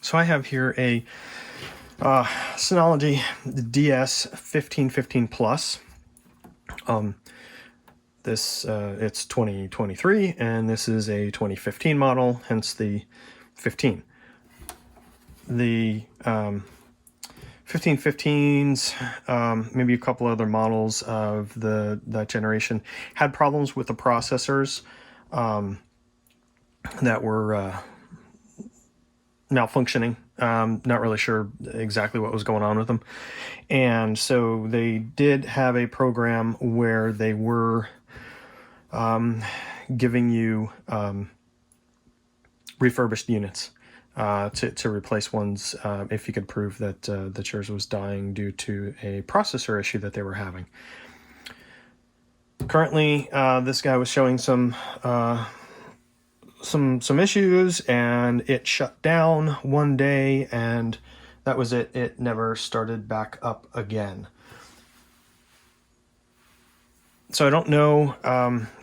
So I have here a Synology DS1515 Plus. It's 2023, and this is a 2015 model, hence the 15. The 1515s, maybe a couple other models of that generation, had problems with the processors that were malfunctioning. Not really sure exactly what was going on with them. And so they did have a program where they were giving you refurbished units to replace ones if you could prove that yours was dying due to a processor issue that they were having. Currently, this guy was showing some issues, and it shut down one day, and that was it. It never started back up again. So I don't know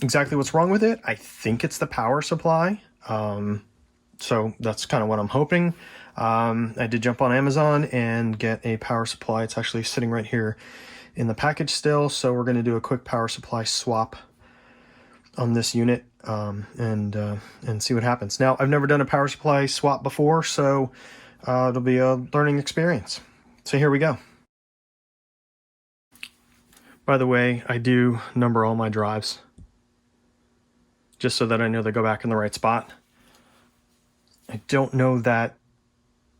exactly what's wrong with it. I think it's the power supply. So that's kind of what I'm hoping. I did jump on Amazon and get a power supply. It's actually sitting right here in the package still. So we're going to do a quick power supply swap on this unit and see what happens. Now, I've never done a power supply swap before, so it'll be a learning experience. So here we go. By the way, I do number all my drives just so that I know they go back in the right spot. I don't know that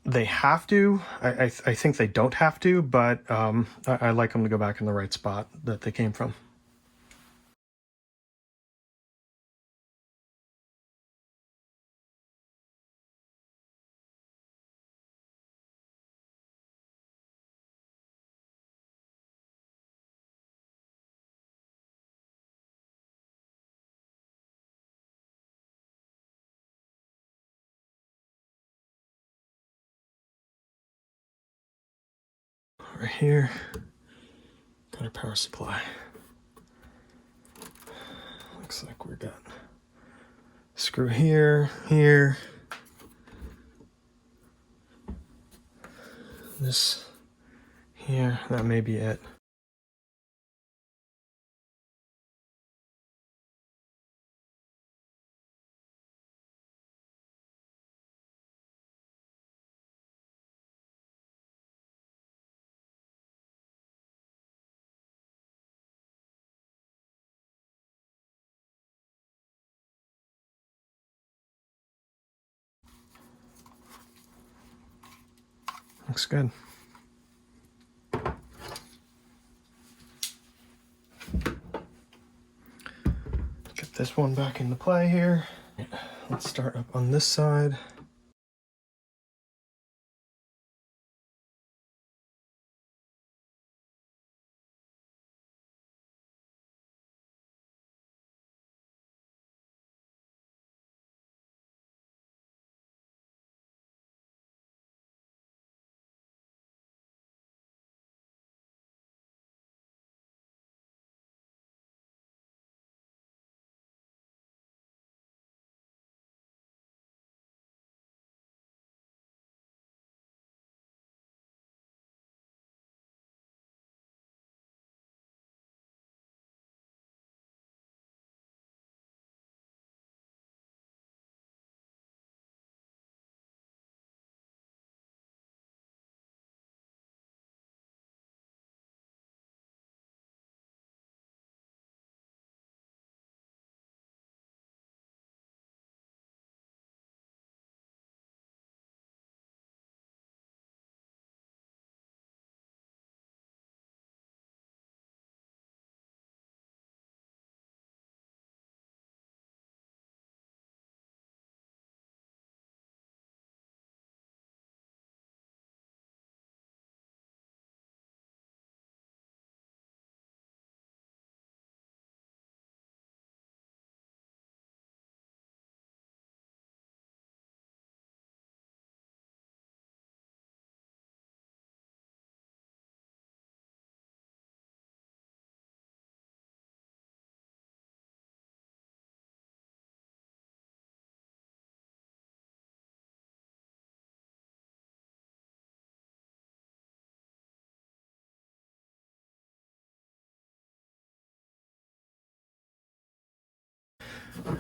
they have to. I think they don't have to, but I like them to go back in the right spot that they came from. Right here, got our power supply. Looks like we got screw here, this here, that may be it. Looks good. Get this one back into play here. Let's start up on this side.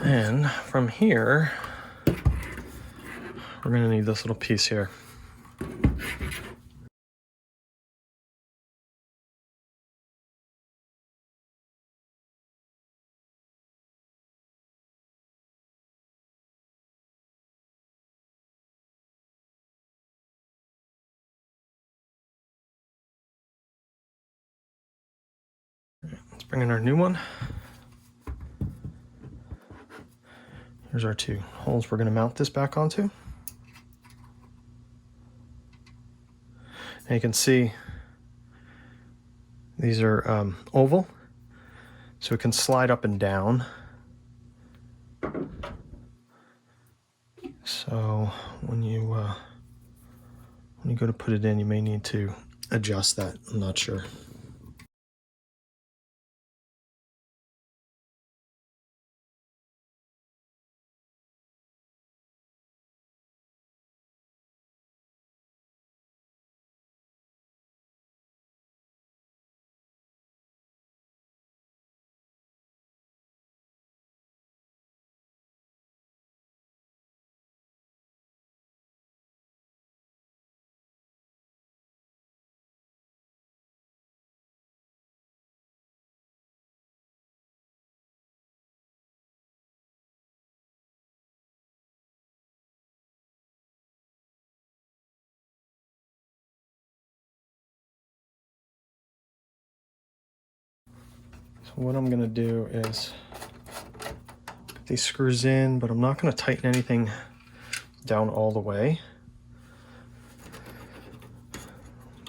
And from here, we're gonna need this little piece here. Let's bring in our new one. Here's our two holes we're gonna mount this back onto. And you can see these are oval, so it can slide up and down. So when you go to put it in, you may need to adjust that. I'm not sure. So what I'm gonna do is put these screws in, but I'm not gonna tighten anything down all the way.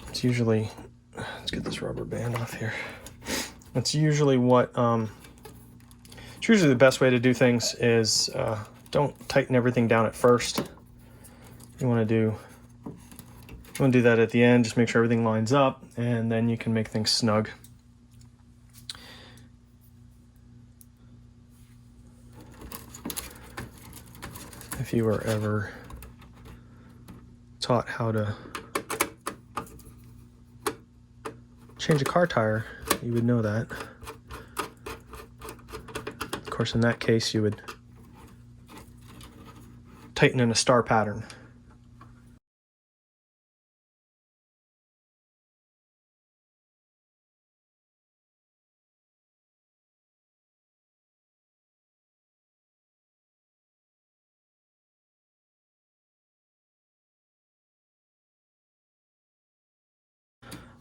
It's usually, let's get this rubber band off here. That's usually what, it's usually the best way to do things is don't tighten everything down at first. You wanna do that at the end, just make sure everything lines up, and then you can make things snug. If you were ever taught how to change a car tire, you would know that. Of course, in that case, you would tighten in a star pattern.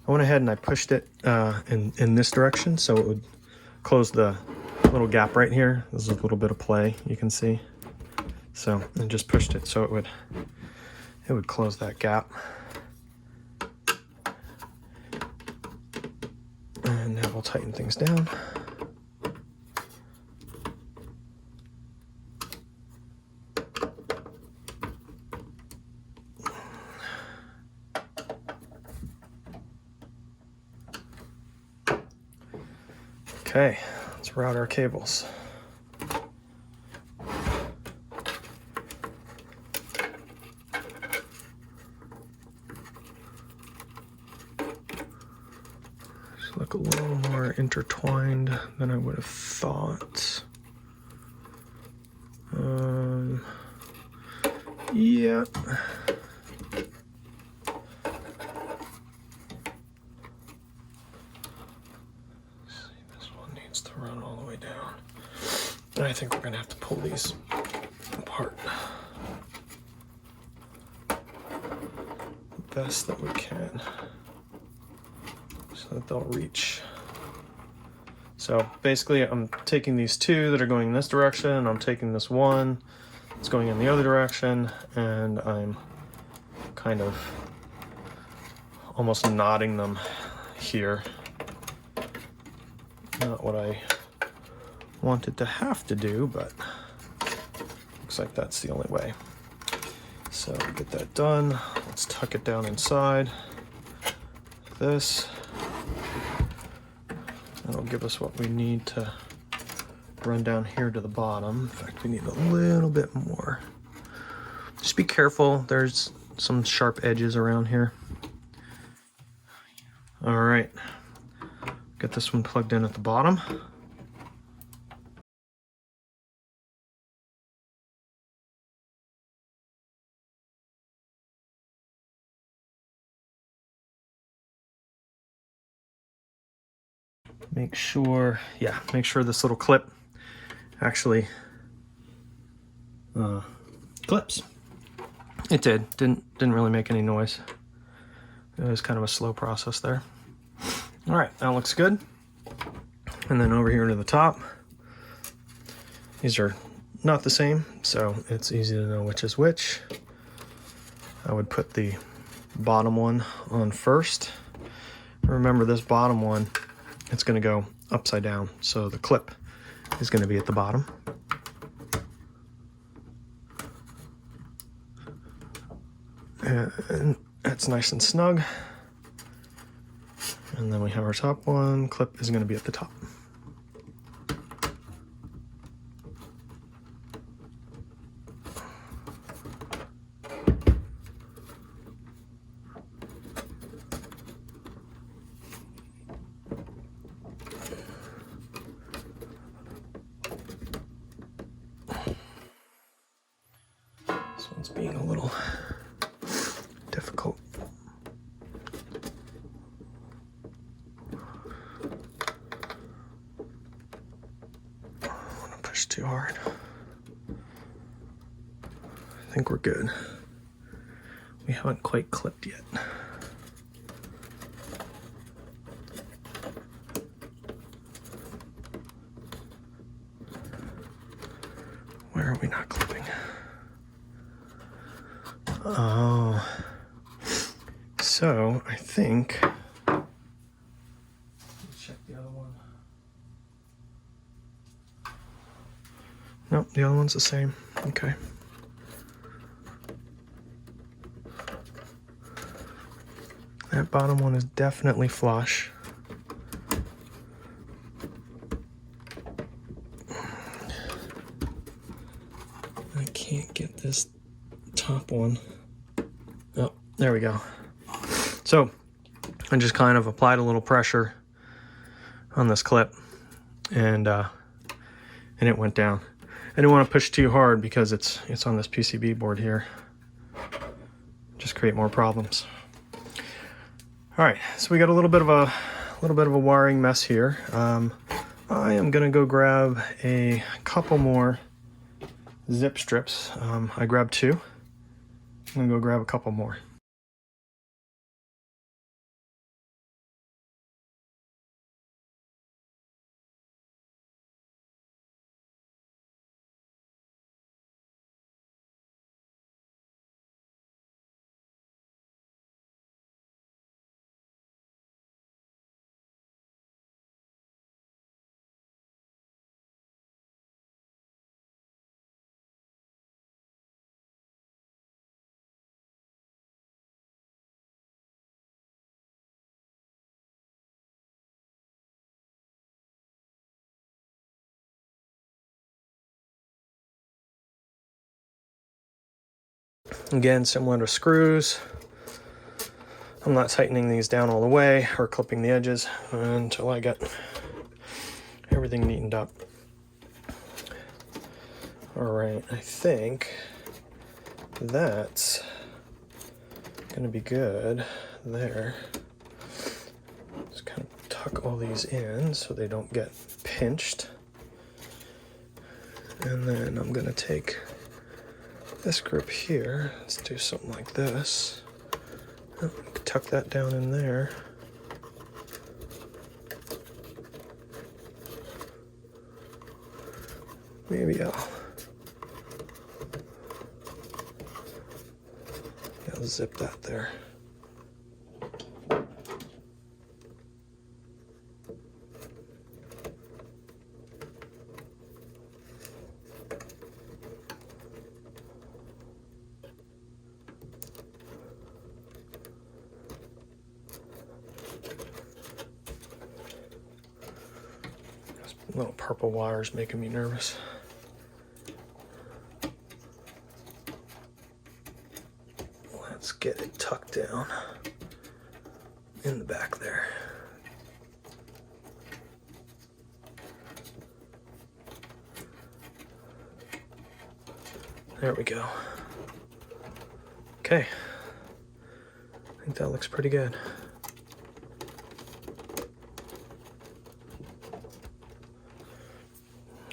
I went ahead and I pushed it in this direction so it would close the little gap right here. There's a little bit of play you can see. So I just pushed it so it would close that gap. And now we'll tighten things down. Okay, let's route our cables. Just look a little more intertwined than I would have thought. Yeah. To run all the way down. And I think we're gonna have to pull these apart the best that we can so that they'll reach. So basically I'm taking these two that are going in this direction and I'm taking this one that's going in the other direction and I'm kind of almost knotting them here. Not what I wanted to have to do, but looks like that's the only way. So get that done. Let's tuck it down inside this. That'll give us what we need to run down here to the bottom. In fact, we need a little bit more. Just be careful. There's some sharp edges around here. All right. Get this one plugged in at the bottom. make sure, yeah, make sure this little clip actually clips. It didn't really make any noise. It was kind of a slow process there. All right, that looks good. And then over here to the top, these are not the same, so it's easy to know which is which. I would put the bottom one on first. Remember, this bottom one, it's going to go upside down, so the clip is going to be at the bottom. And that's nice and snug. And then we have our top one. Clip is going to be at the top. This one's being a little difficult. I don't want to push too hard. I think we're good. We haven't quite clipped yet. Where are we not clipping? Oh, so I think, let's check the other one. Nope, the other one's the same. Okay. That bottom one is definitely flush. I can't get this top one. Oh, there we go. So I just kind of applied a little pressure on this clip, and it went down. I didn't want to push too hard because it's on this PCB board here. Just create more problems. All right, so we got a little bit of a wiring mess here. I am gonna go grab a couple more zip strips. I grabbed 2. I'm gonna go grab a couple more. Again, similar to screws, I'm not tightening these down all the way or clipping the edges until I get everything neatened up. All right, I think that's gonna be good there. Just kind of tuck all these in so they don't get pinched. And then I'm gonna take this grip here, let's do something like this. Oh, tuck that down in there. Maybe I'll zip that there. Little purple wires making me nervous. Let's get it tucked down in the back there. There we go. Okay. I think that looks pretty good.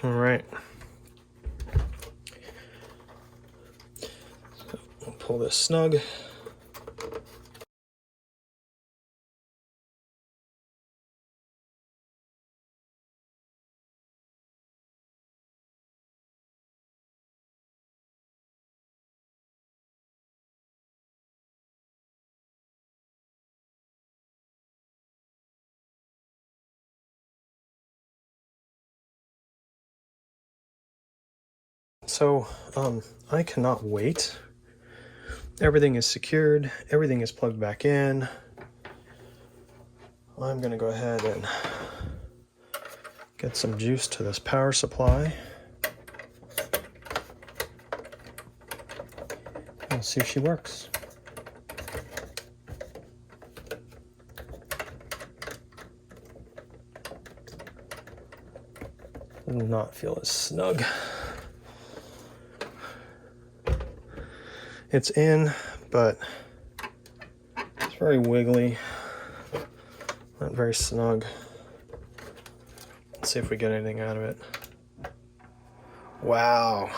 All right. We'll pull this snug. So I cannot wait. Everything is secured. Everything is plugged back in. I'm going to go ahead and get some juice to this power supply. And see if she works. Does not feel as snug. It's in, but it's very wiggly, not very snug. Let's see if we get anything out of it. Wow.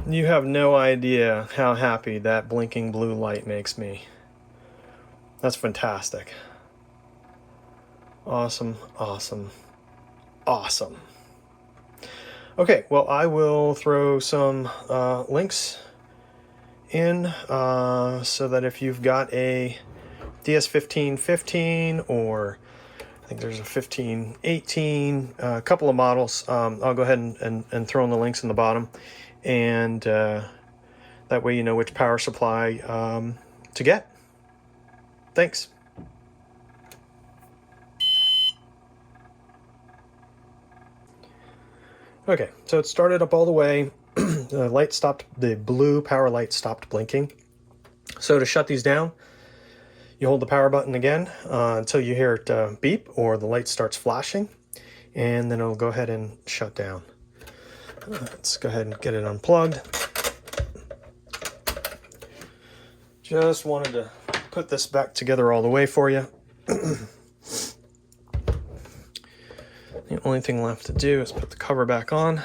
You have no idea how happy that blinking blue light makes me. That's fantastic. Awesome, awesome, awesome. Okay, well, I will throw some links in so that if you've got a DS1515 or I think there's a 1518, a couple of models, I'll go ahead and throw in the links in the bottom, and that way you know which power supply to get. Thanks. Okay, so it started up all the way. The light stopped, the blue power light stopped blinking. So to shut these down, you hold the power button again until you hear it beep or the light starts flashing, and then it'll go ahead and shut down. Let's go ahead and get it unplugged. Just wanted to put this back together all the way for you. The only thing left to do is put the cover back on.